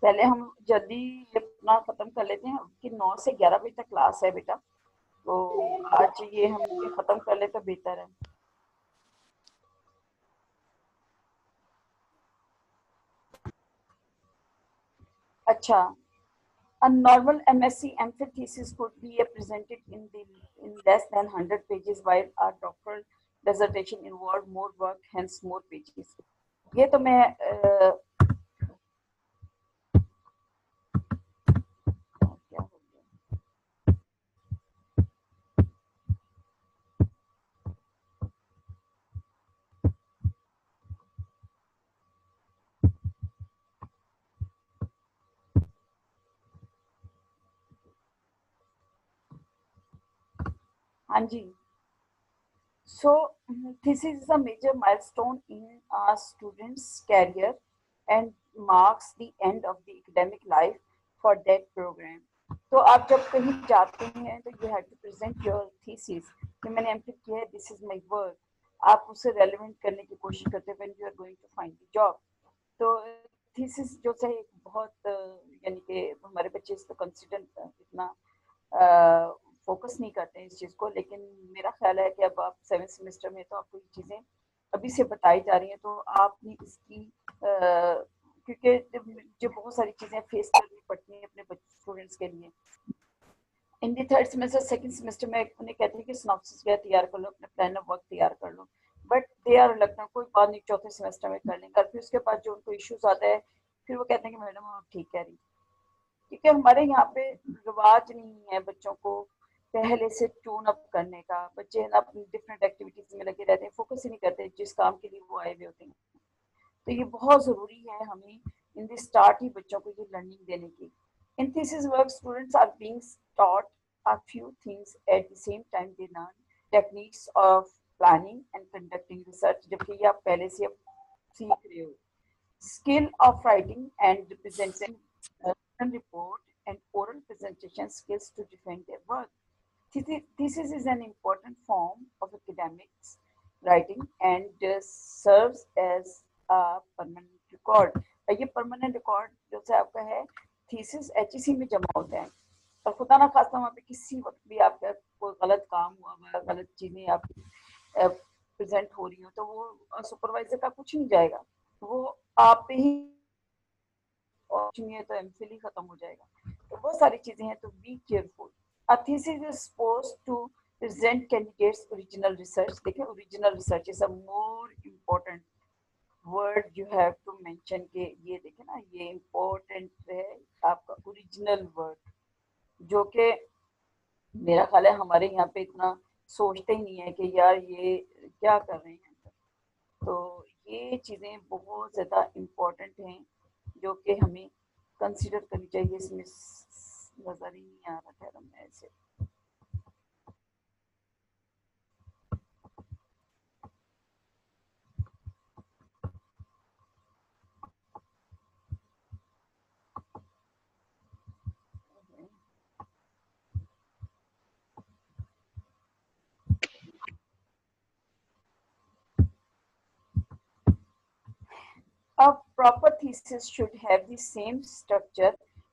पहले हम जल्दी ये अपना खत्म कर लेते हैं कि 9 से 11 बजे तक क्लास है बेटा, तो आज ये हम ये खत्म कर ले तो बेहतर है। अच्छा, a normal MSc MPhil thesis could be presented in less than 100 pages, while a doctoral dissertation involved more work, hence more pages. ये तो मैं क्या हो गया? हाँ जी। So, thesis is a major milestone in a student's career and marks the end of the academic life for that program. तो आप जब कहीं जाते हैं तो you have to present your thesis कि मैंने एमफिल किया है, this is my work. आप उसे रेलेवेंट करने की कोशिश करते हैं when you are going to find the job. तो थीसिस जो है बहुत यानी कि हमारे बच्चे इसको कंसिडर इतना फोकस नहीं करते हैं इस चीज़ को, लेकिन मेरा ख्याल है कि अब आप 7th सेमेस्टर में तो आपको ये चीज़ें अभी से बताई जा रही हैं, तो आपने इसकी क्योंकि जो बहुत सारी चीज़ें फेस करनी पड़ती हैं अपने स्टूडेंट्स के लिए। इन दी 3rd सेमेस्टर 2nd सेमेस्टर में उन्हें कहते हैं कि सिनॉप्सिस क्या तैयार कर लो, अपने प्लान ऑफ वर्क तैयार कर लो, बट दे आर लगता है कोई बात नहीं 4थे सेमेस्टर में कर लेंगे। फिर उसके बाद जो उनको इश्यूज आता है फिर वो कहते हैं कि मैडम आप ठीक कह रही, क्योंकि हमारे यहाँ पे रिवाज नहीं है बच्चों को पहले से ट्यून अप करने का। बच्चे ना अपनी डिफरेंट एक्टिविटीज में लगे रहते हैं, फोकस ही नहीं करते जिस काम के लिए वो आए हुए होते हैं। तो ये बहुत ज़रूरी है हमें इन द स्टार्ट ही बच्चों को ये लर्निंग देने की। In thesis work students are being taught a few things at the same time they learn techniques of planning and conducting research, जबकि ये आप पहले से अब सीख रहे हो। Skill of writing and presenting written report and oral presentation skills to defend their work. Thesis is an important form of academics writing and serves as a permanent record. ये permanent record जो से आपका है thesis HEC में जमा होता है, और खुदा ना खास्ता वहाँ पे किसी वक्त भी आपका कोई गलत काम हुआ, गलत चीज़ें आपकी प्रेजेंट हो रही हो, तो वो सुपरवाइजर का कुछ नहीं जाएगा, वो आप पे ही और नहीं है तो एमफिल ही खत्म हो जाएगा। तो बहुत सारी चीजें हैं, तो be careful. A thesis is supposed to present candidates original research. देखिए original research is a more important word you have to mention के ये देखें ना, ये important है आपका original word, जो कि मेरा ख्याल है हमारे यहाँ पे इतना सोचते ही नहीं है कि यार ये क्या कर रहे हैं। तो ये चीज़ें बहुत ज़्यादा इम्पोर्टेंट हैं जो कि हमें कंसिडर करनी चाहिए। इसमें नज़र ही नहीं आ रहा खैर मैं ऐसे A proper thesis should have the same structure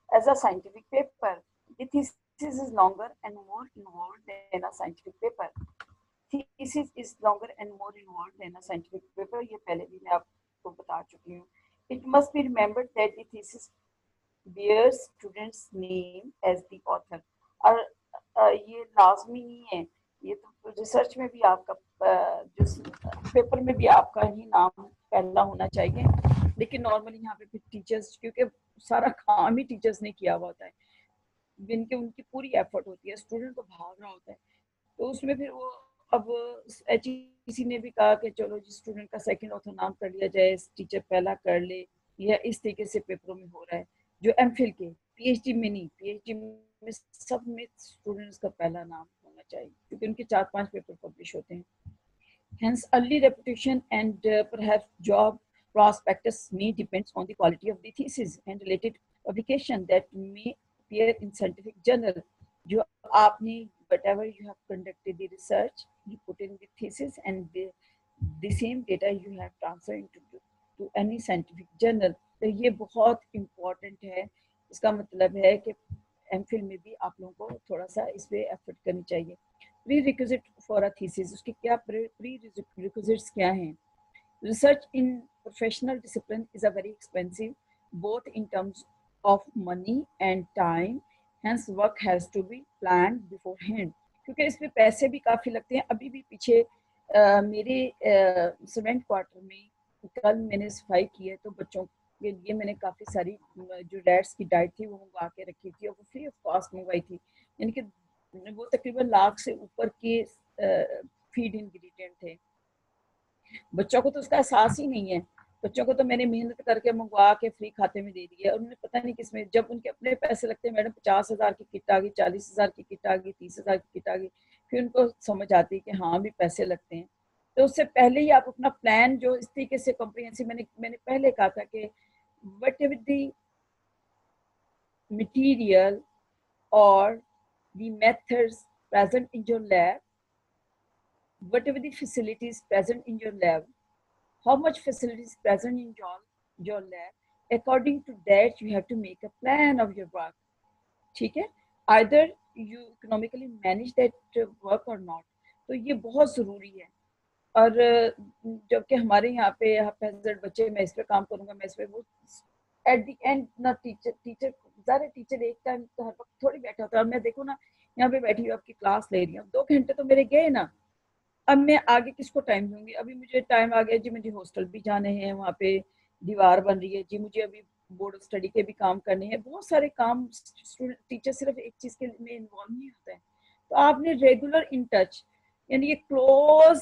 as a scientific paper. The thesis is longer and more involved than a scientific paper. Thesis is longer and more involved than a scientific paper. ये पहले भी मैं आपको बता चुकी हूँ। It must be remembered that the thesis bears student's name as the author. और ये लाजमी नहीं है, ये तो रिसर्च में भी आपका जो पेपर में भी आपका ही नाम पहला होना चाहिए, लेकिन नॉर्मली यहाँ पे फिर टीचर्स, क्योंकि सारा काम ही टीचर्स ने किया हुआ होता है, जिनके उनकी पूरी एफर्ट होती है, स्टूडेंट तो भाग रहा होता है, तो उसमें फिर वो अब HEC ने भी कहा कि चलो जी स्टूडेंट का सेकंड ऑथर नाम कर लिया जाए, टीचर पहला कर ले, या इस तरीके से पेपरों में हो रहा है। जो एमफिल के, पीएचडी में नहीं, पीएचडी में सब में स्टूडेंट्स का पहला नाम होना चाहिए, क्योंकि उनके 4-5 पेपर पब्लिश होते हैं। Hence, early reputation and perhaps job prospectus may depends on the quality of the thesis and related publication that may appear in scientific journal. जो आपने whatever you have conducted the research, you put in the thesis, and the same data you have transferred to any scientific journal. तो ये बहुत important है। इसका मतलब है कि एमफिल में भी आप लोगों को थोड़ा सा इस पे एफर्ट करनी चाहिए। Pre requisite for a thesis, उसके क्या प्री रिक्विजिट्स क्या हैं? Research in professional discipline is a very expensive, both in terms of money and time. Hence, work has to be planned beforehand. क्योंकि इसमें पैसे भी काफ़ी लगते हैं। अभी भी पीछे मेरे सीमेंट क्वार्टर में कल मैंने सफाई की है, तो बच्चों के लिए मैंने काफ़ी सारी जो रैट्स की डाइट थी वो मंगवा के रखी थी, और वो फ्री ऑफ कॉस्ट मंगवाई थी। यानी कि वो तकरीबन लाख से ऊपर के फीड इंग्रेडिएंट थे। बच्चों को तो उसका एहसास ही नहीं है। बच्चों को तो मैंने मेहनत करके मंगवा के फ्री खाते में दे दिया, और उन्हें पता नहीं किसमें, जब उनके अपने पैसे लगते हैं, मैडम 50,000 की किट आ गई, 40,000 की किट आ गई, 30,000 की किट आ गई, फिर उनको समझ आती है कि हाँ भी पैसे लगते हैं। तो उससे पहले ही आप अपना प्लान जो इस तरीके से कॉम्प्रिहेंसिव, मैंने पहले कहा था कि वट एवर द मटीरियल और the methods present in your lab, whatever the facilities present in your lab, how much facilities present in your lab, according to that you have to make a plan of your work. ठीक है? Either you economically manage that work or not. तो ये बहुत ज़रूरी है। और जबकि हमारे यहाँ पे हैज़र्ड बच्चे, मैं इस पे काम करूँगा, मैं इस पे, वो एट द एंड ना टीचर ज़्यादा टीचर एक टाइम तो हर वक्त थोड़ी बैठा होता है। और मैं देखो ना, यहाँ पे बैठी हूँ, आपकी क्लास ले रही हूँ, 2 घंटे तो मेरे गए ना। अब मैं आगे किसको टाइम दूंगी? अभी मुझे टाइम आ गया जी, मुझे हॉस्टल भी जाने हैं, वहाँ पे दीवार बन रही है जी, मुझे अभी बोर्ड स्टडी के भी काम करने हैं, बहुत सारे काम। टीचर सिर्फ एक चीज़ के में इन्वॉल्व नहीं होता है। तो आपने रेगुलर इन टच, यानी ये close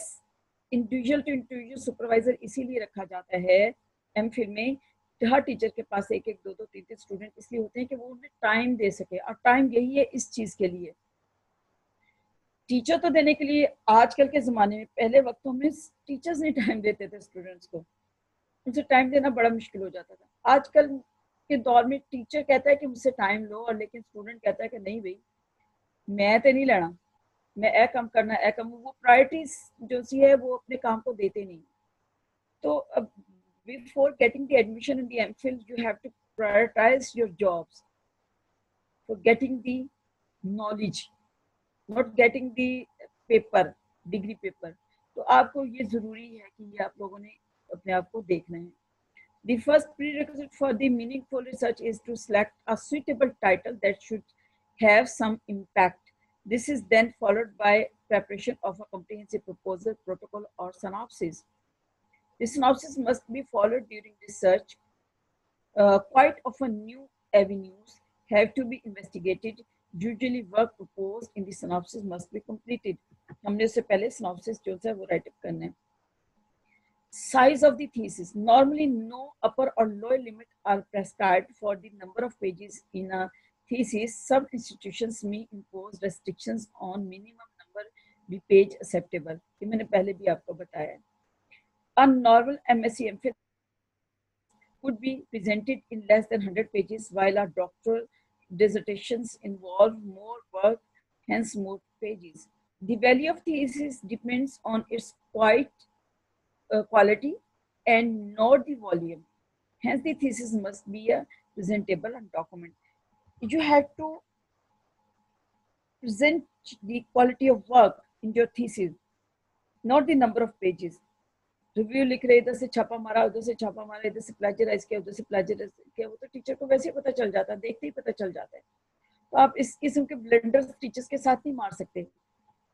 individual to individual supervisor इसीलिए रखा जाता है एमफिल में। हर टीचर के पास एक एक, दो दो, तीन तीन स्टूडेंट इसलिए होते हैं कि वो उन्हें टाइम दे सके, और टाइम यही है इस चीज़ के लिए। टीचर तो देने के लिए आजकल के ज़माने में, पहले वक्तों में टीचर्स नहीं टाइम देते थे स्टूडेंट्स को, उनसे टाइम देना बड़ा मुश्किल हो जाता था। आजकल के दौर में टीचर कहता है कि मुझसे टाइम लो, और लेकिन स्टूडेंट कहता है कि नहीं भाई, मैं तो नहीं लेना, मैं ए कम करना, ए कम। वो प्रायोरिटीज जो सी है वो अपने काम को देते नहीं। तो अब before getting the admission in the MPhil, you have to prioritize your jobs for getting the knowledge, not getting the paper, degree paper. तो आपको ये जरूरी है कि ये आप लोगों ने अपने आप को देखना है। The first prerequisite for the meaningful research is to select a suitable title that should have some impact. This is then followed by preparation of a comprehensive proposal, protocol, or synopsis. The synopsis must be followed during research. Quite often new avenues have to be investigated. Usually work proposed in the synopsis must be completed. हमने उससे पहले synopsis जो है वो write up करना है। Size of the thesis. Normally no upper or lower limit are prescribed for the number of pages in a thesis. Some institutions may impose restrictions on minimum number of page acceptable. ये मैंने पहले भी आपको बताया है। A normal MSc MPhil could be presented in less than 100 pages, while our doctoral dissertations involve more work, hence more pages. The value of thesis depends on its quality and not the volume. Hence, the thesis must be a presentable and document. You have to present the quality of work in your thesis, not the number of pages. Review लिख रहे, इधर से छापा मारा, उधर से छापा मारा, इधर से प्लेजराइज किया, उधर से प्लेजराइज किया, वो तो टीचर को वैसे ही पता चल जाता है, देखते ही पता चल जाता है। तो आप इस किस्म के ब्लेंडर्स टीचर्स के साथ नहीं मार सकते,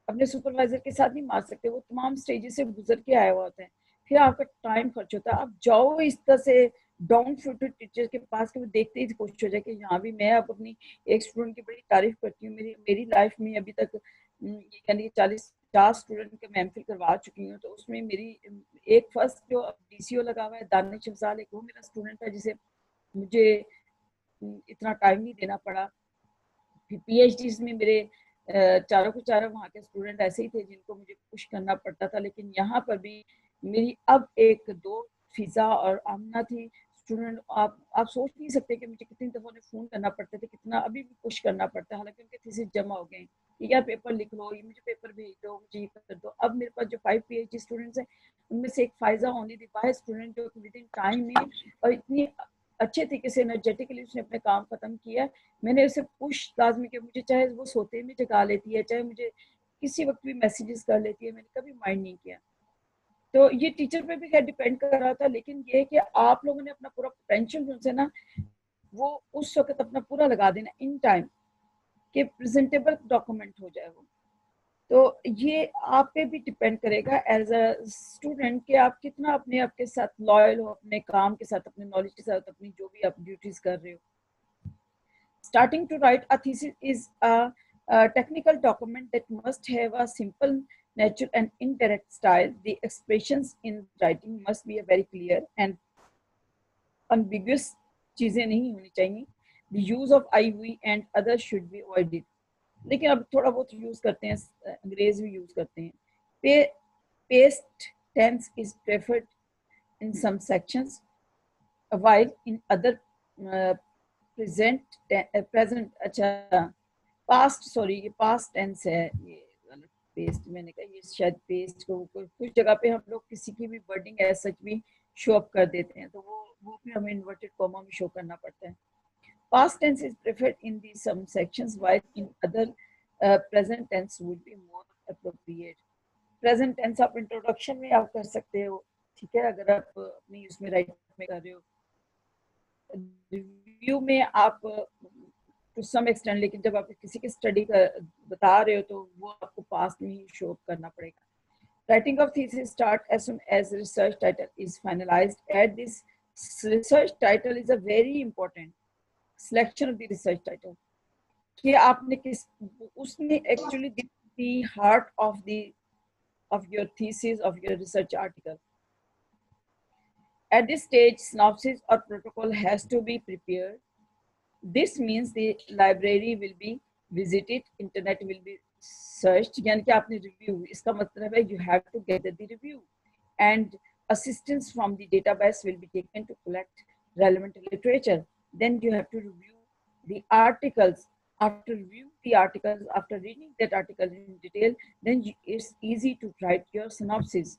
अपने सुपरवाइजर के साथ नहीं मार सकते, वो तमाम स्टेजेस से गुजर के आया हुआ होता है, फिर आपका टाइम खर्च होता है। आप जाओ इस तरह से डाउन फुटेड टीचर के पास कि वो देखते ही कोशिश हो जाए कि यहाँ भी मैं अब अपनी एक स्टूडेंट की बड़ी तारीफ करती हूँ। मेरी लाइफ में अभी तक यानी 40-50 स्टूडेंट के मैं एमफिल करवा चुकी हूँ। तो उसमें मेरी एक फर्स्ट जो डीसीओ लगा हुआ है दानिश अफजाल, एक वो मेरा स्टूडेंट था जिसे मुझे इतना टाइम नहीं देना पड़ा। फिर पीएचडी में मेरे चारों के चारों वहाँ के स्टूडेंट ऐसे ही थे जिनको मुझे पुश करना पड़ता था। लेकिन यहाँ पर भी मेरी अब एक दो फिजा और आमना थी स्टूडेंट। आप सोच नहीं सकते कि मुझे कितनी दफ़ा उन्हें फ़ोन करना पड़ता था, कितना अभी भी पुश करना पड़ता है, हालांकि उनके थीसिस जमा हो गए। कि यार पेपर लिख लो, ये मुझे पेपर भेज दो, मुझे ये कर दो। अब मेरे पास जो 5 PhD स्टूडेंट्स हैं, उनमें से एक Faiza only the Wahid student जो विद इन टाइम में और इतनी अच्छे तरीके से एनर्जेटिकली उसने अपने काम खत्म किया। मैंने उसे पुश लाजमी कि मुझे चाहे वो सोते में जगा लेती है, चाहे मुझे किसी वक्त भी मैसेजेस कर लेती है, मैंने कभी माइंड नहीं किया। तो ये टीचर पे भी खैर डिपेंड कर रहा था, लेकिन ये कि आप लोगों ने अपना पूरा पोटेंशियल उनसे ना वो उस वक्त अपना पूरा लगा देना इन टाइम कि प्रेजेंटेबल डॉक्यूमेंट हो जाए वो। तो ये आप पे भी डिपेंड करेगा एज अ स्टूडेंट कि आप कितना अपने आपके साथ लॉयल हो, अपने काम के साथ, अपने नॉलेज के साथ, अपनी जो भी आप ड्यूटीज कर रहे हो। Starting to write a thesis is a technical document that must have a simple, natural, and indirect style. The expressions in writing must be very clear and ambiguous. चीजें नहीं होनी चाहिए. The use of I, we and others should be avoided. लेकिन अब थोड़ा बहुत use करते हैं, अंग्रेज भी यूज करते हैं. Past tense is preferred in some sections, while in other uh, present अच्छा पास्ट, सॉरी ये पास्ट टेंस है, ये पेस्ट मैंने कहा, ये शायद पेस्ट को कुछ जगह पे हम लोग किसी की भी वर्डिंग एज सच भी शो अप कर देते हैं, तो वो भी हमें इन्वर्टेड कॉमा में शो करना पड़ता है. Past tense is preferred in the some sections while in other present tense would be more appropriate. Present tense आप इंट्रोडक्शन में आप कर सकते हो, ठीक है, अगर आप अपनी उसमें राइट में कर रहे हो. रिव्यू में आप टू सम एक्सटेंड, लेकिन जब आप किसी की स्टडी का बता रहे हो तो वो आपको पास्ट में ही शो करना पड़ेगा. Writing of thesis start as soon as research title is finalized. At this research title is a very important selection of the research title. कि आपने किस उसने actually the heart of your thesis, of your research article. At this stage, synopsis or protocol has to be prepared. This means the library will be visited, internet will be searched, यानी कि आपने review, इसका मतलब है you have to gather the review, and assistance from the database will be taken to collect relevant literature. Then you have to review the articles. After review the articles, after reading that article in detail, then it's easy to write your synopsis.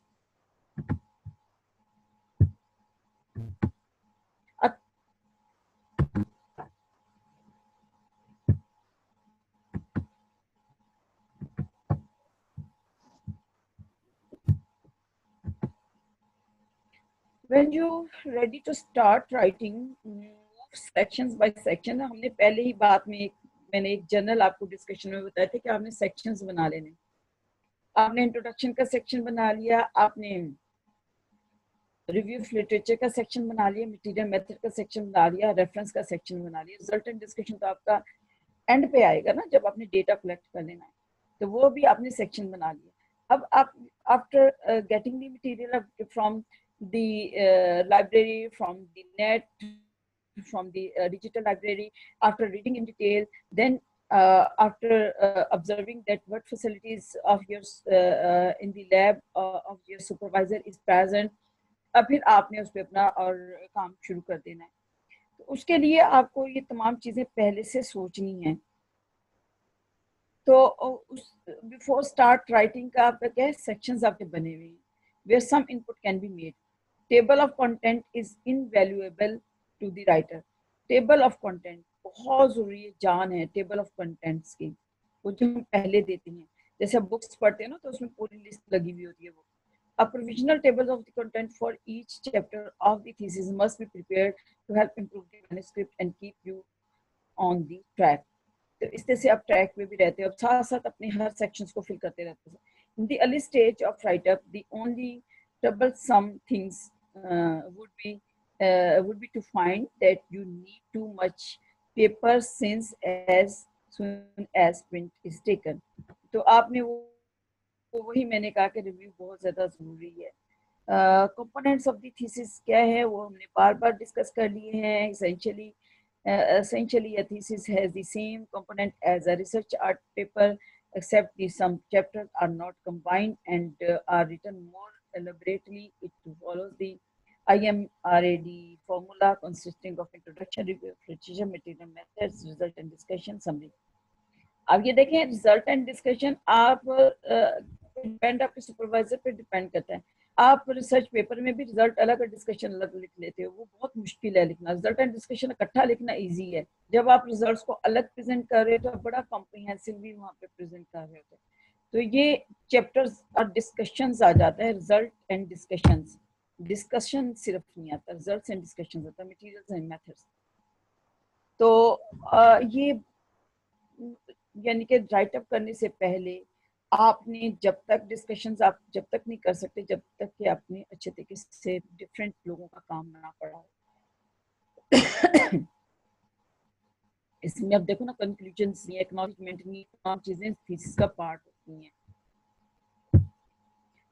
When you ready to start writing, sections by section. हमने पहले ही बात में मैंने एक general आपको discussion में बताया था कि आपने सेक्शंस बना लेने. आपने इंट्रोडक्शन का सेक्शन बना लिया, आपने रिव्यू ऑफ लिटरेचर का सेक्शन बना लिया, मटेरियल मेथड का सेक्शन बना लिया, रेफरेंस का सेक्शन बना लिया. रिजल्टेंट डिस्कशन तो आपका एंड पे आएगा ना, जब आपने डेटा कलेक्ट कर लेना है, तो वो भी आपने सेक्शन बना लिया. अब आप after getting the material from the library, from the net, from the digital library, after reading in detail, then after observing that what facilities of yours in the lab of your supervisor is present, अब फिर आपने उस पर अपना और काम शुरू कर देना है. तो उसके लिए आपको ये तमाम चीजें पहले से सोचनी है. तो बिफोर स्टार्ट राइटिंग का आपका क्या है, सेक्शंस आपके बने हुए हैं where some input can be made. Table of content is invaluable to the writer. Table of content बहुत जरूरी है, जान है टेबल ऑफ कंटेंट्स की, वो जो हम पहले देते हैं. जैसे आप बुक्स पढ़ते हैं ना, तो उसमें पूरी लिस्ट लगी हुई होती है. वो A provisional table of the content for each chapter of the thesis must be prepared to help improve the manuscript and keep you on the track. तो इस तरह से आप ट्रैक में भी रहते हो, अब साथ साथ अपने हर सेक्शंस को फिल करते रहते हो. In the early stage of write-up, the only troublesome things would be to find that you need too much paper since as soon as print is taken. तो आपने वो वही मैंने कहा कि रिव्यू बहुत ज़्यादा ज़रूरी है. कंपोनेंट्स ऑफ द थीसिस क्या है वो हमने बार बार डिस्कस कर लिए हैं. Essentially a thesis has the same component as a research art paper, except the some chapters are not combined and are written more elaborately. It follows the IMRAD formula consisting of introduction, review of literature, material methods, result and discussion, summary. अब ये देखें result and discussion, आप depend आपके supervisor पे depend करता है। आप research paper में भी रिजल्ट अलग और डिस्कशन अलग लिख लेते हो, वो बहुत मुश्किल है लिखना। रिजल्ट एंड डिस्कशन इकट्ठा लिखना इजी है, जब आप रिजल्ट्स को अलग प्रेजेंट कर रहे हो तो बड़ा कॉम्प्रिहेंसिव भी वहाँ पे प्रेजेंट कर रहे होते हैं। तो ये चैप्टर्स और डिस्कशंस आ जाता है, रिजल्ट एंड डिस्कशंस। डिस्कशन सिर्फ नहीं आता, रिजल्ट्स एंड डिस्कशंस आता है, मटेरियल्स एंड मेथड्स। तो ये यानी कि राइट अप करने से पहले आपने जब तक डिस्कशंस आप जब तक नहीं कर सकते जब तक कि आपने अच्छे तरीके से डिफरेंट लोगों का काम ना पड़ा हो। इसमें अब देखो ना, कंक्लूजन्स नहीं, एक्नॉलेजमेंट नहीं, तमाम चीजें थीसिस का पार्ट होती हैं।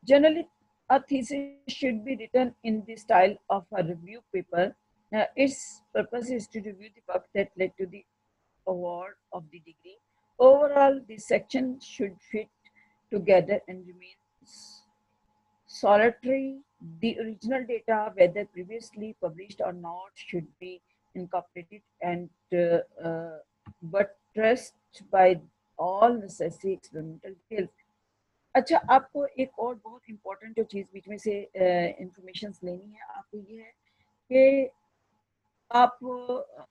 Generally, a thesis should be written in the style of a review paper. Its purpose is to review the work that led to the award of the degree. Overall, the section should fit together and remain solitary. The original data, whether previously published or not, should be incorporated and buttressed by all necessary experimental details. अच्छा, आपको एक और बहुत important जो चीज़ बीच में से information लेनी है आपको ये है कि आप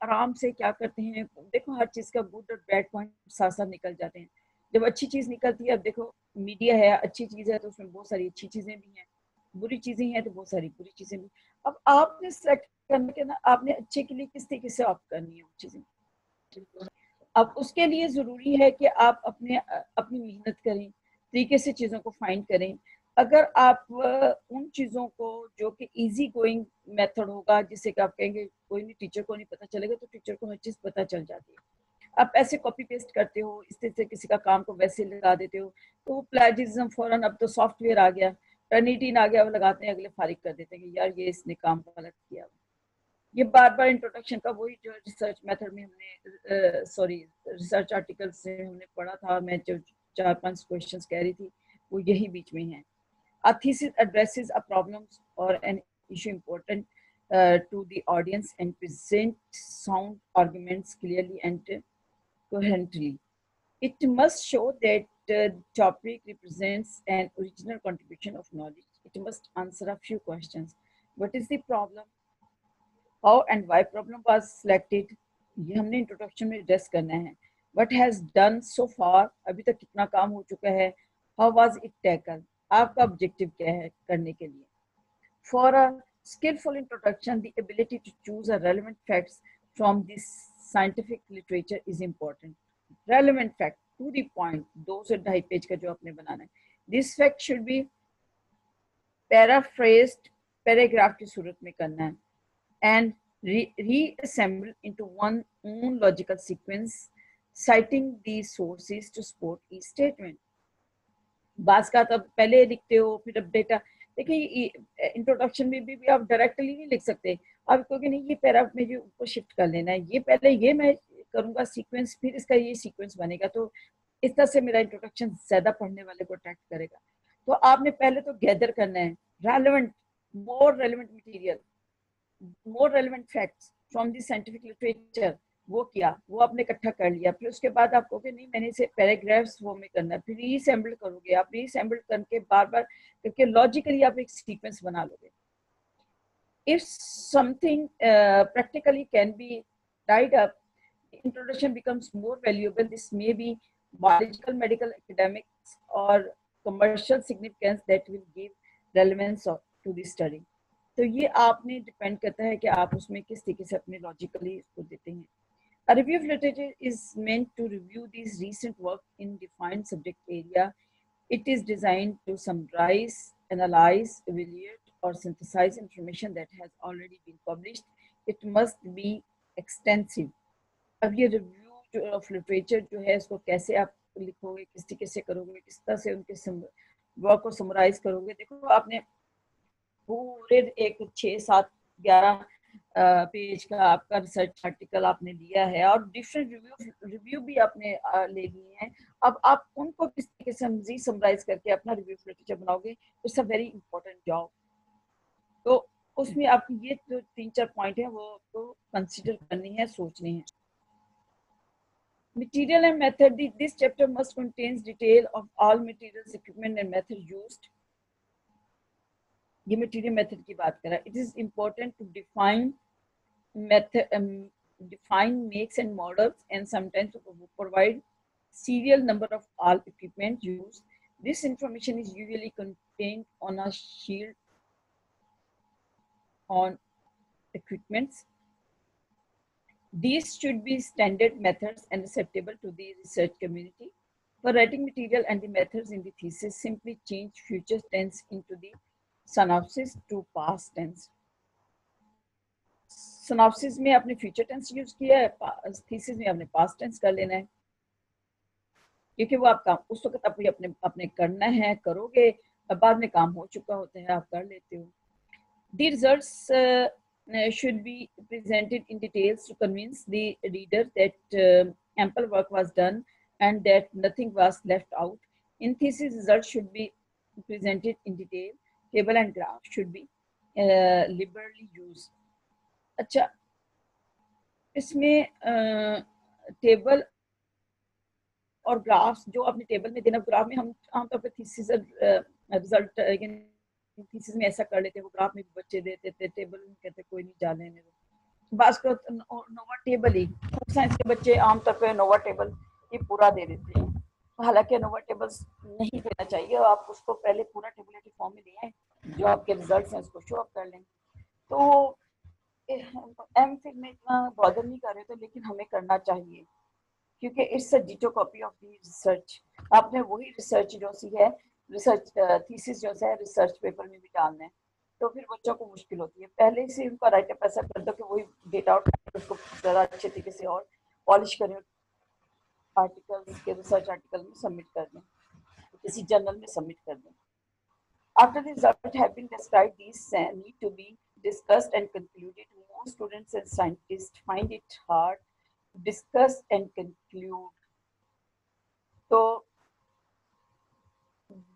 आराम से क्या करते हैं। देखो हर चीज़ का गुड और बैड पॉइंट साथ साथ निकल जाते हैं। जब अच्छी चीज़ निकलती है, अब देखो मीडिया है, अच्छी चीज़ है तो उसमें बहुत सारी अच्छी चीज़ें भी हैं, बुरी चीज़ें हैं तो बहुत सारी बुरी चीज़ें भी। अब आपने सेलेक्ट करने के ना, आपने अच्छे के लिए किस तरीके से ऑप्ट करनी है वो चीज़ें। अब उसके लिए ज़रूरी है कि आप अपनी मेहनत करें, तरीके से चीज़ों को फाइंड करें। अगर आप उन चीज़ों को जो कि इजी गोइंग मेथड होगा, जिससे कि आप कहेंगे कोई नहीं, टीचर को नहीं पता चलेगा, तो टीचर को हर चीज़ पता चल जाती है। आप ऐसे कॉपी पेस्ट करते हो, इस तरह से किसी का काम को वैसे लगा देते हो, तो वो प्लेजिज्म फौरन, अब तो सॉफ्टवेयर आ गया, टर्निटीन आ गया, वो लगाते हैं, अगले फारिग कर देते हैं कि यार ये इसने काम गलत किया। ये बार बार इंट्रोडक्शन का वही जो रिसर्च मेथड में हमने सॉरी रिसर्च आर्टिकल से हमने पढ़ा था, मैं जो 4-5 क्वेश्चंस कह रही थी वो यही बीच में है। A thesis addresses a problem or an issue important to the audience and presents sound arguments clearly and coherently. It must show that the topic represents an original contribution of knowledge. It must answer a few questions. What is the problem? How and why problem was selected, ये हमने introduction में address करना है। What has done so far, अभी तक कितना काम हो चुका है। How was it tackled, आपका ऑब्जेक्टिव क्या है करने के लिए। For a skillful introduction, the ability to choose a relevant facts from this scientific literature is important. Relevant fact to the point, 2 से 2.5 पेज का जो आपने बनाना है। This fact should be paraphrased, paragraph की सूरत में करना है, and reassembled into one own logical sequence, citing these sources to support each statement. बास का तो पहले लिखते हो, फिर अब डेटा। देखिए इंट्रोडक्शन में भी आप डायरेक्टली नहीं लिख सकते, आप कहोगे नहीं ये पैरा में जो ऊपर शिफ्ट कर लेना है, ये पहले ये मैं करूंगा सीक्वेंस, फिर इसका ये सीक्वेंस बनेगा, तो इस तरह से मेरा इंट्रोडक्शन ज्यादा पढ़ने वाले को अट्रैक्ट करेगा। तो आपने पहले तो गैदर करना है relevant, more relevant material, more relevant facts from the scientific literature. वो किया, वो आपने इकट्ठा कर लिया, फिर उसके बाद आप कहोगे नहीं मैंने इसे पैराग्राफ्स फॉर्म में करना है, फिर रीअसेंबल करोगे, आप रीअसेंबल करके बार बार करके लॉजिकली आप एक सीक्वेंस बना लोगे। If something practically can be tied up, introduction becomes more valuable. This may be biological, medical, academics, or commercial significance that will give relevance to the study. तो ये आपने डिपेंड करता है कि आप उसमें किस तरीके से अपने लॉजिकली इसको देते हैं। A review of literature is meant to review these recent work in defined subject area. It is designed to summarize, analyze, evaluate, or synthesize information that has already been published. It must be extensive. अब ये review of literature जो है इसको कैसे आप लिखोगे, किस तरीके से करोगे, किस तरह से उनके वर्क को समराइज करोगे। देखो आपने पूरे एक 6-7-11 पेज का आपका रिसर्च आर्टिकल आपने लिया है और डिफरेंट रिव्यू भी आपने ले लिए हैं। अब आप उनको किस तरीके से मजीद समराइज करके अपना रिव्यू लिटरेचर बनाओगे, it's a very important job. तो उसमें आपकी ये जो 3-4 पॉइंट है वो तो कंसिडर करनी है, सोचनी है। Material and method. This chapter must contains detail of all materials, equipment and method used. ये material method की बात कर रहा है. It is important to define method, define makes and models, and sometimes provide serial number of all equipment used. This information is usually contained on a sheet on equipments. These should be standard methods and acceptable to the research community. For writing material and the methods in the thesis, simply change future tense into the synopsis to past tense. Synopsis में आपने future tense use किया है, thesis में आपने past tense कर लेना है, क्योंकि वो आप काम उस वक्त अपने करना है, करोगे, बाद में काम हो चुका होता है, आप कर लेते हो. The results should be presented in details to convince the reader that ample work was done and that nothing was left out. In thesis, results should be presented in detail. Table and graph should be liberally used. अच्छा, इसमें table और graphs जो आपने table में देना, graph में हम आमतौर पर थीसिस रिजल्ट थीसिस में ऐसा कर लेते हैं, वो ग्राफ में भी बच्चे देते थे, टेबल में कहते कोई नहीं जाने में. बात करो नोवा टेबल ही साइंस के बच्चे आमतौर पर नोवा टेबल ये पूरा दे देते हैं, हालांकि नोवा टेबल्स नहीं देना चाहिए. आप उसको पहले पूरा टेबुलेटिव फॉर्म में दिए जो आपके रिजल्ट्स हैं उसको शो अप कर लें. तो एम फिर में इतना बॉदर नहीं कर रहे थे, लेकिन हमें करना चाहिए क्योंकि it's a ditto copy of the research. आपने वही रिसर्च जो सी है, रिसर्च थीसिस जो है रिसर्च पेपर में भी डालना है, तो फिर बच्चों को मुश्किल होती है. पहले से उनका राइटअप ऐसा कर दो कि वही डेटा आउट उसको ज़्यादा अच्छे तरीके से और पॉलिश करें, आर्टिकल्स के रिसर्च आर्टिकल में सबमिट कर दें, किसी जर्नल में सबमिट कर दें. After the results have been described, these need to be discussed and concluded. Most students and scientists find it hard to discuss and conclude. तो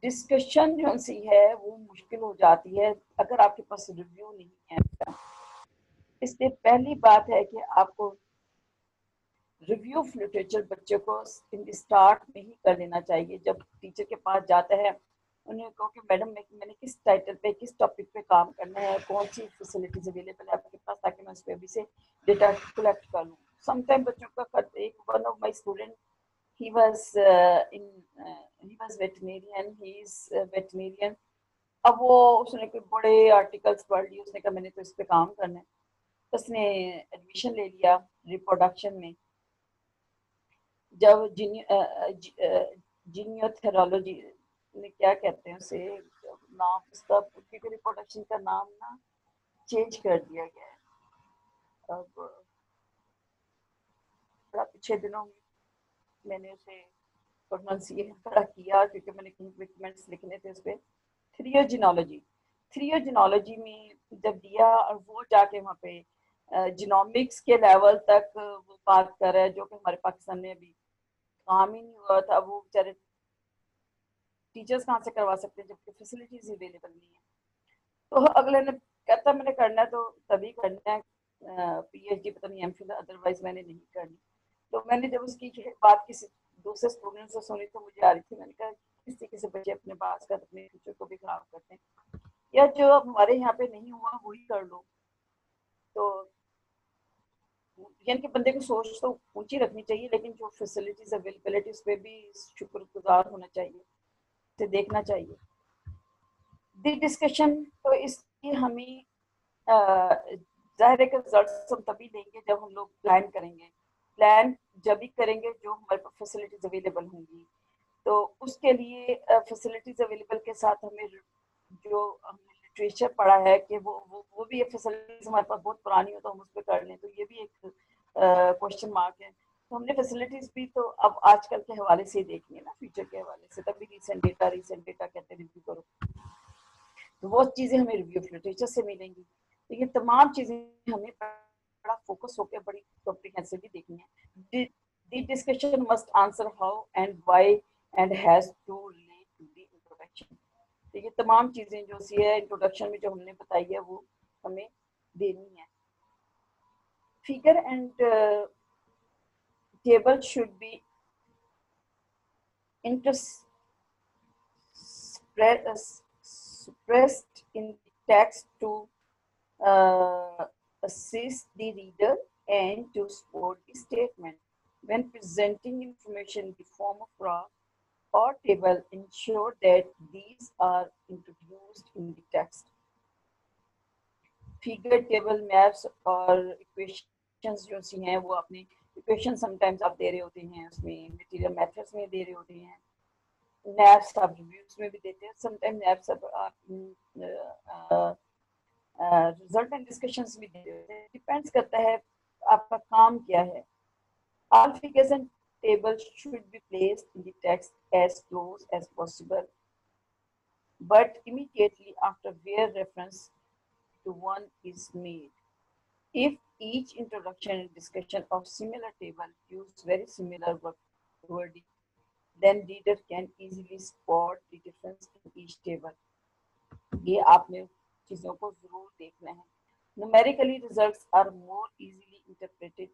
डिस्कशन जो सी है वो मुश्किल हो जाती है अगर आपके पास रिव्यू नहीं है. इसलिए पहली बात है कि आपको रिव्यू ऑफ लिटरेचर बच्चों को इन स्टार्ट में ही कर लेना चाहिए. जब टीचर के पास जाता है उन्हें कहो कि मैडम मैंने किस टाइटल पे किस टॉपिक पे काम करना है, कौन सी फैसिलिटीज अवेलेबल है आपके पास, ताकि मैं उस पर अभी से डेटा कलेक्ट कर लूँ. समटाइम बच्चों का एक one of my student he was veterinarian. अब वो उसने कोई बड़े आर्टिकल्स पढ़ लिए, उसने कहा मैंने तो इस पे काम करना है, उसने एडमिशन ले लिया रिप्रोडक्शन में. जब जीनियोथेरोलॉजी ने क्या कहते हैं उसे नाम, उसका क्योंकि रिप्रोडक्शन का नाम ना चेंज कर दिया गया है. अब पिछले दिनों मैंने उसे प्रोनाउंसिएशन बड़ा किया क्योंकि मैंने कमिटमेंट्स लिखने थे उस पर. थ्रियोजिनोलॉजी में जब दिया और वो जाके वहाँ पे जीनोमिक्स के लेवल तक वो बात कर रहा है, जो कि हमारे पाकिस्तान में अभी काम ही नहीं हुआ था. वो बेचारे टीचर्स कहाँ से करवा सकते हैं जबकि फैसिलिटीज अवेलेबल नहीं है. तो अगले ने कहता मैंने करना है तो तभी करना है, पीएचडी पता नहीं एमफिल, अदरवाइज मैंने नहीं करनी. तो मैंने जब उसकी बात किसी दूसरे स्टूडेंट से सुनी तो मुझे आ रही थी. मैंने कहा किस तरीके से बच्चे अपने पास कर अपने फ्यूचर को भी खराब करते हैं, या जो हमारे यहाँ पे नहीं हुआ वही कर लो. तो यानी कि बंदे को सोच तो ऊंची रखनी चाहिए, लेकिन जो फैसिलिटीज अवेलेबिलिटी उस पर भी शुक्रगुजार होना चाहिए, इसे देखना चाहिए. दी डिस्कशन, तो इसलिए हमें जाहिर है कि रिजल्ट्स हम तभी लेंगे जब हम लोग प्लान करेंगे. प्लान जब भी करेंगे जो हमारे पास फैसिलिटीज अवेलेबल होंगी. तो उसके लिए फैसिलिटीज अवेलेबल के साथ हमें जो हमने लिटरेचर पढ़ा है कि वो भी ये फैसिलिटीज हमारे पास बहुत पुरानी हो तो हम उस पर कर लें, तो ये भी एक क्वेश्चन मार्क है. तो हमने फैसिलिटीज भी तो अब आजकल के हवाले से देखनी है ना, फ्यूचर के हवाले से. तभी रिसेंट डेटा कहते हैं रिव्यू करो, तो वो चीज़ें हमें रिव्यू ऑफ लिटरेचर से मिलेंगी. तो ये तमाम चीज़ें हमें बड़ा फोकस होकर बड़ी कॉम्प्रिहेंसिवली देखनी है. The discussion must answer how and why and has to relate to the introduction. तो ये तमाम चीज़ें जो सी है इंट्रोडक्शन में जो हमने बताई है वो हमें देनी है. Figure and table should be suppressed in the text to assist the reader and to support the statement. When presenting information in the form of graph or table, ensure that these are introduced in the text. Figure table maps और equations जो सी हैं वो अपनी equation sometimes आप दे रहे होते हैं, उसमें मटेरियल मेथड्स में दे रहे होते हैं, नैप्स आप रिव्यूज में भी देते हैं, समटाइम्स नैप्स आप रिजल्ट एंड डिस्कशंस भी देते हैं, डिपेंड्स करता है आपका काम क्या है. All figures and tables should be placed in the text as close as possible, but immediately after where reference to one is made. If each introduction and discussion of similar table use very similar wording, then reader can easily spot the difference in each table. ये आपने चीजों को जरूर देखना है. Numerically, results are more easily interpreted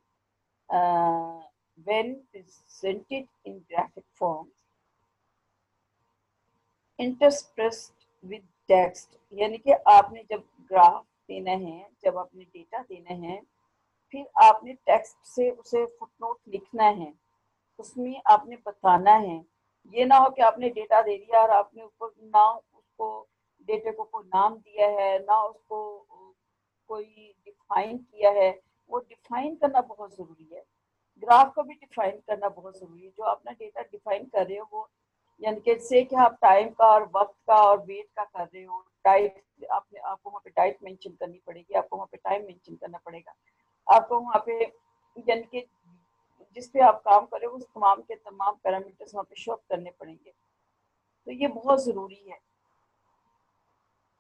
when presented in graphic forms. Interspersed with text, यानी कि आपने जब ग्राफ देना है, जब आपने डेटा देना है, फिर आपने टेक्स्ट से उसे फुटनोट लिखना है, उसमें आपने बताना है. ये ना हो कि आपने डेटा दे दिया और आपने ऊपर ना उसको डेटे को कोई नाम दिया है, ना उसको कोई डिफाइन किया है. वो डिफाइन करना बहुत जरूरी है. ग्राफ को भी डिफाइन करना बहुत जरूरी है. जो अपना डेटा डिफाइन कर रहे हो वो यानी कि से कि आप टाइम का और वक्त का और वेट का कर रहे हो. डाइट आपको वहाँ पे डाइट मेंशन करनी पड़ेगी, आपको वहाँ पे टाइम मेंशन करना पड़ेगा, आपको वहाँ पे यानी कि जिस पे आप काम कर रहे हो उस तमाम के तमाम पैरामीटर्स वहाँ पे शो अप करने पड़ेंगे. तो ये बहुत ज़रूरी है.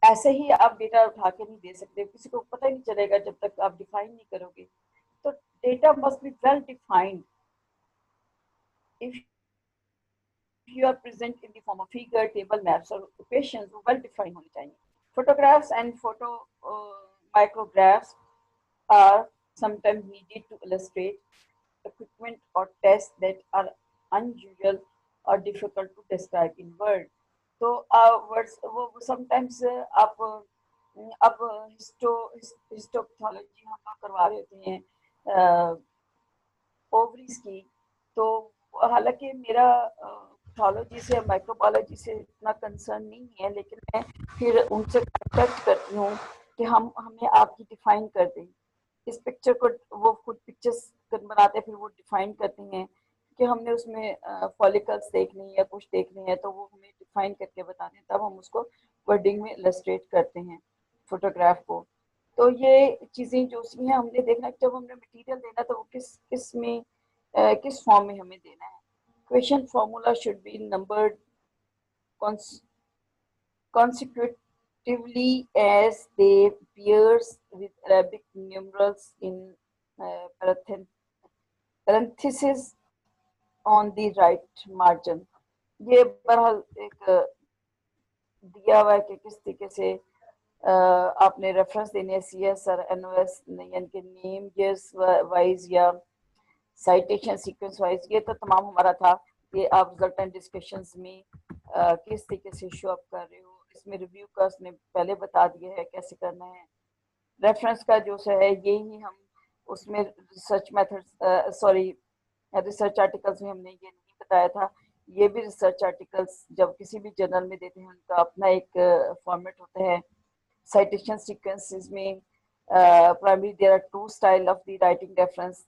ऐसे ही आप डेटा उठा के नहीं दे सकते, किसी को पता ही नहीं चलेगा जब तक आप डिफाइन नहीं करोगे. तो data must be well defined. If you are present in the form of figure, table, maps or equations, वो well defined होनी चाहिए. Photographs and micrographs are sometimes needed to illustrate equipment or tests that are unusual or difficult to describe in words. तो words वो sometimes आप अब histopathology हम लोग करवा रहे होते हैं ओवरीज की. तो हालांकि मेरा पैथोलॉजी से माइक्रोबायोलॉजी से इतना कंसर्न नहीं है, लेकिन मैं फिर उनसे कॉन्टेक्ट करती हूँ कि हमें आपकी डिफाइन कर दें. इस पिक्चर को वो खुद पिक्चर्स बनाते हैं, फिर वो डिफाइन करती हैं कि हमने उसमें फॉलिकल्स देखनी है या कुछ देखनी है, तो वो हमें डिफाइन करके बताते हैं, तब हम उसको वर्डिंग में इलस्ट्रेट करते हैं फोटोग्राफ को. तो ये चीज़ें जो सी हैं हमने देखना है, जब हमने मटेरियल देना तो वो किस फॉर्म में हमें देना है. Question formula should be numbered consecutively as they appears with Arabic numerals in parentheses on the right margin. ये बहरहाल एक दिया हुआ है कि किस तरीके से आपने रेफरेंस देने है CS और NOS यानी कि नेम ईयर्स वाइज या साइटेशन सीक्वेंस वाइज. ये तो तमाम हमारा था कि आप रिजल्ट एंड डिस्कशंस में किस तरीके से शो अप कर रहे हो. इसमें रिव्यू का उसने पहले बता दिया है कैसे करना है. रेफरेंस का जो है यही हम उसमें रिसर्च मेथड्स रिसर्च आर्टिकल्स में हमने ये नहीं बताया था. ये भी रिसर्च आर्टिकल्स जब किसी भी जर्नल में देते हैं उनका अपना एक फॉर्मेट होता है. साइटेशन सीक्वेंसेस में primary there are two style of the writing reference.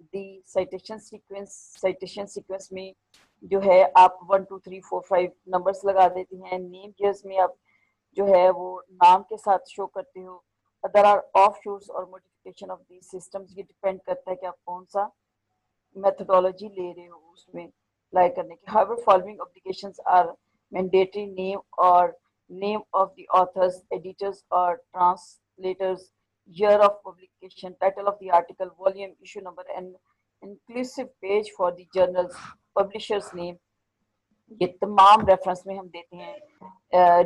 The citation sequence में जो है आप 1 2 3 4 5 नंबर्स लगा देती हैं. नेम ईयर्स में आप जो है वो नाम के साथ शो करते हो. अदर आर ऑफ शूट्स और मॉडिफिकेशन ऑफ दी सिस्टम्स. ये डिपेंड करता है कि आप कौन सा मेथोडोलॉजी ले रहे हो उसमें अप्लाई करने की. However following obligations are mandatory. Name of the authors, editors और translators, year of publication, title of the article, volume, issue number and inclusive page for the journal's publisher's name. ये तमाम reference में हम देते हैं.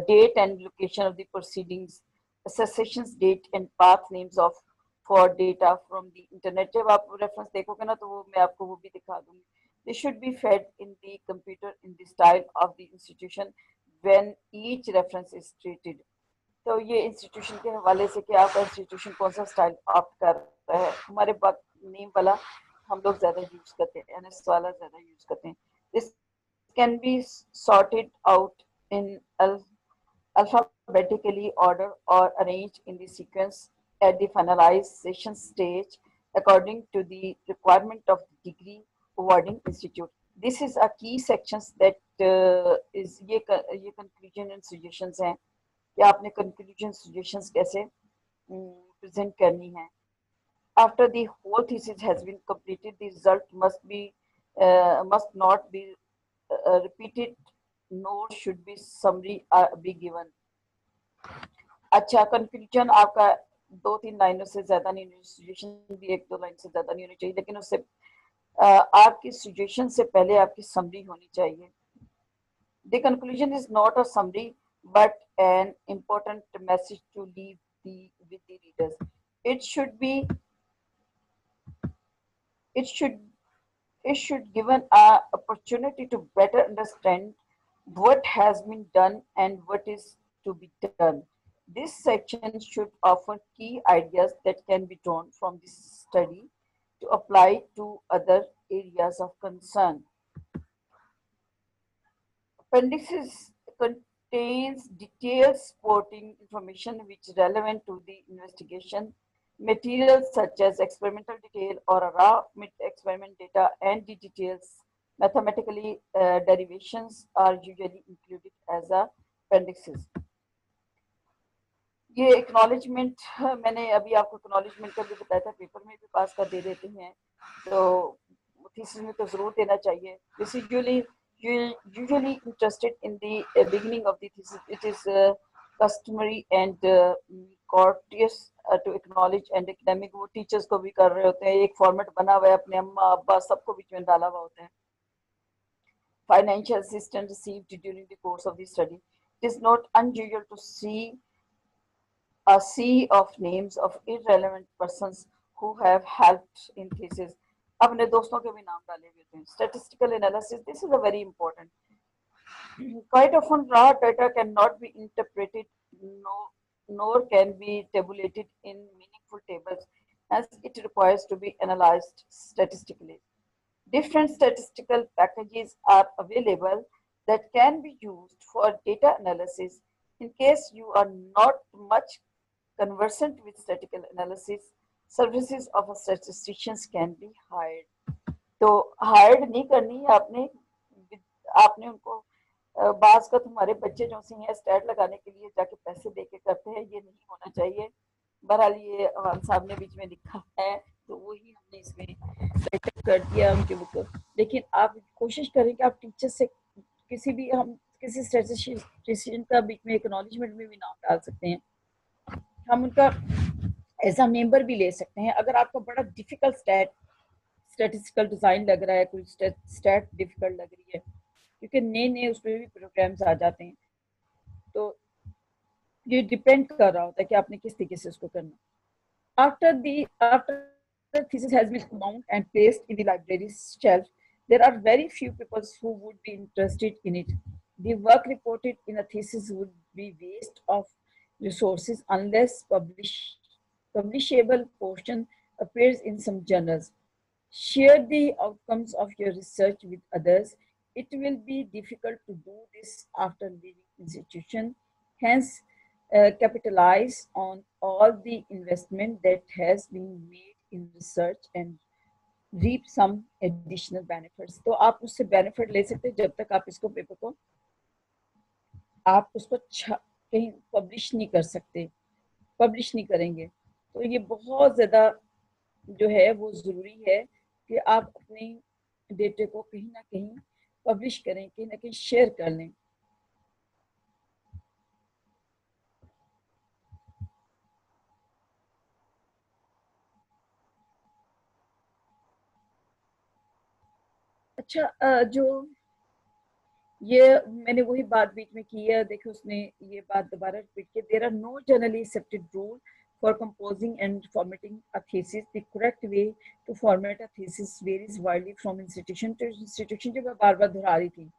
date and location of the proceedings, cessations date and path names of for data from the internet. जब आप reference देखोगे ना तो वो मैं आपको वो भी दिखा दूंगी. They should be fed in the computer in the style of the institution when each reference is treated. तो ये इंस्टीट्यूशन के हवाले से कि आपका इंस्टीट्यूशन कौन सा स्टाइल ऑप्ट कर रहा है. हमारे पास नेम वाला हम लोग ज़्यादा यूज़ करते हैं, एनएस वाला ज़्यादा यूज़ करते हैं. This can be sorted out in alphabetically ordered or arranged in the sequence at the finalization stage according to the requirement of the degree awarding institute. This is a key sections that is ये conclusion and suggestions हैं कि आपने conclusion suggestions कैसे present करनी है. After the whole thesis has been completed, the result must not be repeated, nor should be summary be given. अच्छा, conclusion आपका 2-3 लाइनों से ज्यादा नहीं होनी, सजेशन भी 1-2 लाइन से ज्यादा नहीं होनी चाहिए, लेकिन उससे आपकी सजेशन से पहले आपकी समरी होनी चाहिए. The conclusion is not a summary but an important message to leave with the readers. It should given a opportunity to better understand what has been done and what is to be done. This section should offer key ideas that can be drawn from this study to apply to other areas of concern. Appendices contains detailed supporting information which is relevant to the investigation. Materials such as experimental detail or raw experiment data and the details mathematically derivations are usually included as appendices. ये acknowledgement मैंने अभी आपको acknowledgement का भी बताया था, paper में भी पास कर दे देते हैं, तो थीसिस में तो जरूर देना चाहिए. This is usually interested in the beginning of the thesis. It is customary and courteous to acknowledge and academic वो टीचर्स को भी कर रहे होते हैं, एक फॉर्मेट बना हुआ है, अपने अम्मा अब्बा सबको बीच में डाला हुआ होता है. Financial assistance received during the course of the study. It is not unusual to see a sea of names of irrelevant persons who have helped in thesis. अपने दोस्तों के भी नाम डाले हुए थे. Statistical analysis, this is a very important. Quite often raw data cannot be interpreted nor can be tabulated in meaningful tables, as it requires to be analyzed statistically. Different statistical packages are available that can be used for data analysis. In case you are not much conversant with statistical analysis, services of a statisticians can be hired. तो hired नहीं करनी आपने उनको बाज का तुम्हारे बच्चे जो सी हैं स्टैट लगाने के लिए जाके पैसे दे के करते हैं, ये नहीं होना चाहिए. बहरहाल ये अवान साहब ने बीच में लिखा है तो वही हमने इसमें सेटअप कर दिया उनके बुक. लेकिन आप कोशिश करें कि आप टीचर से किसी स्टैटिस्टिशियन का बीच में एक्नॉलेजमेंट में भी नाम डाल सकते हैं, हम उनका एज अ मेंबर भी ले सकते हैं. अगर आपको बड़ा डिफिकल्ट स्टैटिस्टिकल डिज़ाइन लग रहा है, कोई स्टैट डिफिकल्ट लग रही है, क्योंकि नए उसमें भी प्रोग्राम्स आ जाते हैं, तो ये डिपेंड कर रहा होता है कि आपने किस तरीके से उसको करना. After the thesis has been bound and placed in the library's shelf, there are very few people who would be interested in it. The work reported in a thesis would be waste of resources unless publishable portion appears in some journals. Share the outcomes of your research with others. It will be difficult to do this after leaving institution. Hence, capitalize on all the investment that has been made in research and reap some additional benefits. तो आप उससे benefit ले सकते हैं जब तक आप इसको पेपर को आप उसको कहीं पब्लिश नहीं कर सकते, पब्लिश नहीं करेंगे. तो ये बहुत ज़्यादा जो है वो ज़रूरी है कि आप अपने डेटे को कहीं ना कहीं पब्लिश करें, कहीं ना कहीं शेयर कर लें. अच्छा, जो ये मैंने वही बात बीच में की है, देखो उसने ये बात दोबारा रिपीट की. There are no generally accepted rule for composing and formatting a thesis. The correct way to format a thesis varies widely from institution to institution, जो मैं बार बार दोहरा रही थी,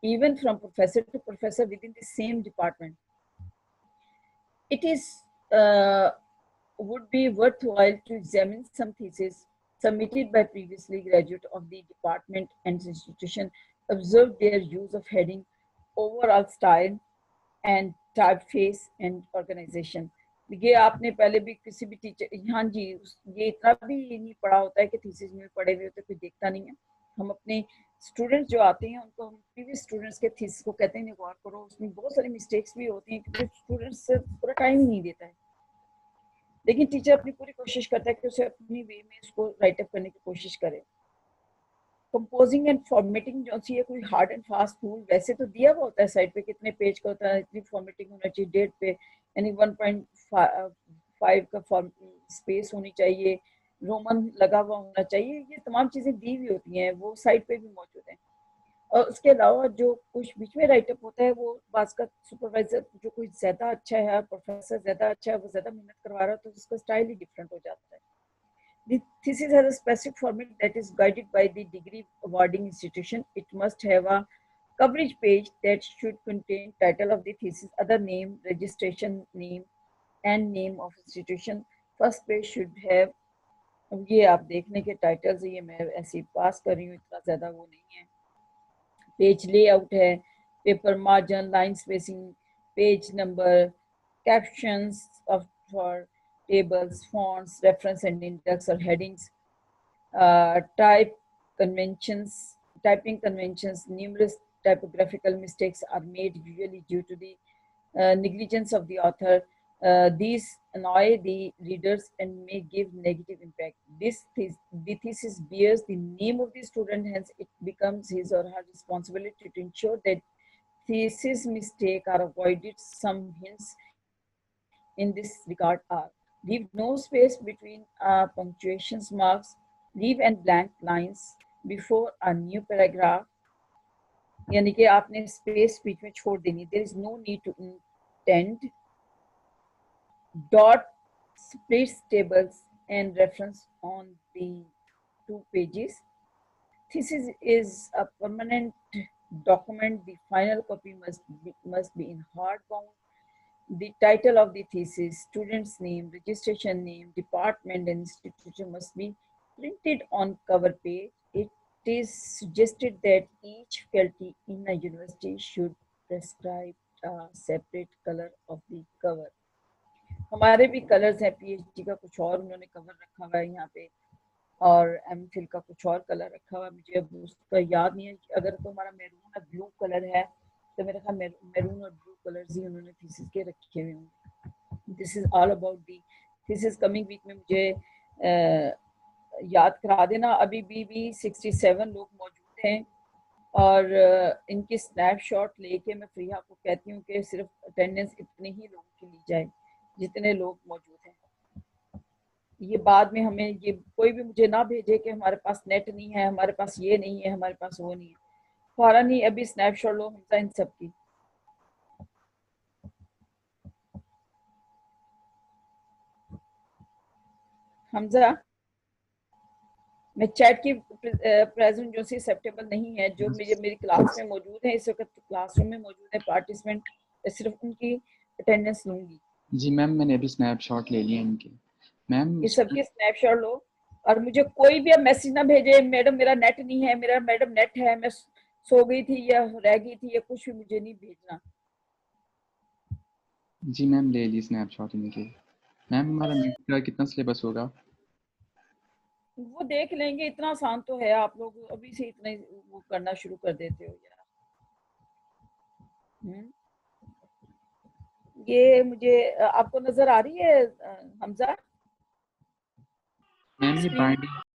even from professor to professor within the same department. It is would be worthwhile to examine some theses submitted by previously graduate of the department and institution, observe their use of heading, overall style and typeface and organization. ये आपने पहले भी किसी भी teacher, हाँ जी, ये इतना भी नहीं पढ़ा होता है कि थीसिस में पढ़े हुए होते कोई देखता नहीं है. हम अपने स्टूडेंट्स जो आते हैं उनको हम प्रीवियस स्टूडेंट्स के थीसिस को कहते हैं गौर करो, उसमें बहुत सारी मिस्टेक्स भी होती हैं क्योंकि स्टूडेंट्स पूरा टाइम ही नहीं देता है, लेकिन टीचर अपनी पूरी कोशिश करता है कि उसे अपनी वे में उसको राइट अप करने की कोशिश करे. कंपोजिंग एंड फॉर्मेटिंग जो सी है कोई हार्ड एंड फास्ट रूल वैसे तो दिया हुआ होता है साइड पे, कितने पेज का होता है, इतनी फॉर्मेटिंग होना चाहिए, डेट पे यानी 1.5 का फॉर्म स्पेस होनी चाहिए, रोमन लगा हुआ होना चाहिए, ये तमाम चीज़ें दी हुई होती हैं, वो साइड पे भी मौजूद हैं. और उसके अलावा जो कुछ बीच में राइटअप होता है वो बास का सुपरवाइजर जो कोई ज़्यादा अच्छा है, प्रोफेसर ज़्यादा अच्छा है, वो ज़्यादा मेहनत करवा रहा है तो उसका स्टाइल ही डिफरेंट हो जाता है. The thesis has a specific format that is guided by the degree awarding institution. It must have a coverage page that should contain title of the thesis, other name, registration name, and name of institution. First page should have, ये आप देखने के titles, ये मैं ऐसे पास कर रही हूँ, इतना ज़्यादा वो नहीं है. पेज लेआउट है, paper margin, line spacing, page number, captions of for tables, fonts, reference and index or headings, typing conventions. Numerous typographical mistakes are made usually due to the negligence of the author. These annoy the readers and may give negative impact. The thesis bears the name of the student, hence it becomes his or her responsibility to ensure that thesis mistakes are avoided. Some hints in this regard are: leave no space between punctuation marks, leave and blank lines before a new paragraph, यानी कि आपने space बीच में छोड़ देनी. There is no need to intend, dot splits tables and reference on the 2 pages. Thesis is a permanent document. The final copy must be in hardbound. The title of the thesis, student's name, registration name, department and institution must be printed on cover page. It is suggested that each faculty in a university should prescribe a separate color of the cover. हमारे भी colours हैं, PhD का कुछ और उन्होंने cover रखा हुआ है यहाँ पे, और एमफिल का कुछ और कलर रखा हुआ है, मुझे अब उसका याद नहीं है. अगर तुम्हारा मैरून या ब्लू कलर है तो मेरा ख्याल मैरून और ब्लू कलर्स ही उन्होंने थीसिस के रखे हुए होंगे. This is all about the thesis. Coming week में मुझे याद करा देना. अभी भी 67 लोग मौजूद हैं और इनकी स्नैपशॉट लेके मैं फ्रीहा को कहती हूँ कि सिर्फ अटेंडेंस इतने ही लोगों की ली जाए जितने लोग मौजूद हैं. ये बाद में हमें ये कोई भी मुझे ना भेजे कि हमारे पास नेट नहीं है, हमारे पास ये नहीं है, हमारे पास वो नहीं है. फौरन ही अभी स्नैपशॉट लो हमजा इन सब की. हमजा, मैं चैट की प्रेजेंट जो सी एक्सेप्टेबल नहीं है, जो मेरी क्लास में मौजूद है इस वक्त क्लासरूम में मौजूद है पार्टिसिपेंट, सिर्फ उनकी अटेंडेंस लूंगी. जी मैम, मैंने अभी स्नैपशॉट ले लिए इनके. मैम ये सबके स्नैपशॉट लो और मुझे कोई भी अब मैसेज ना भेजे मैडम मेरा नेट नहीं है, मेरा मैडम नेट है, मैं सो गई थी या रह गई थी, या कुछ भी मुझे नहीं भेजना. जी मैम, ले ली स्नैपशॉट इनके. मैम हमारा नेट का कितना सिलेबस होगा? वो देख लेंगे, इतना आसान तो है, आप लोग अभी से इतना वो करना शुरू कर देते हो यार. ये मुझे आपको नजर आ रही है हमजा? मैम ये बाइंडिंग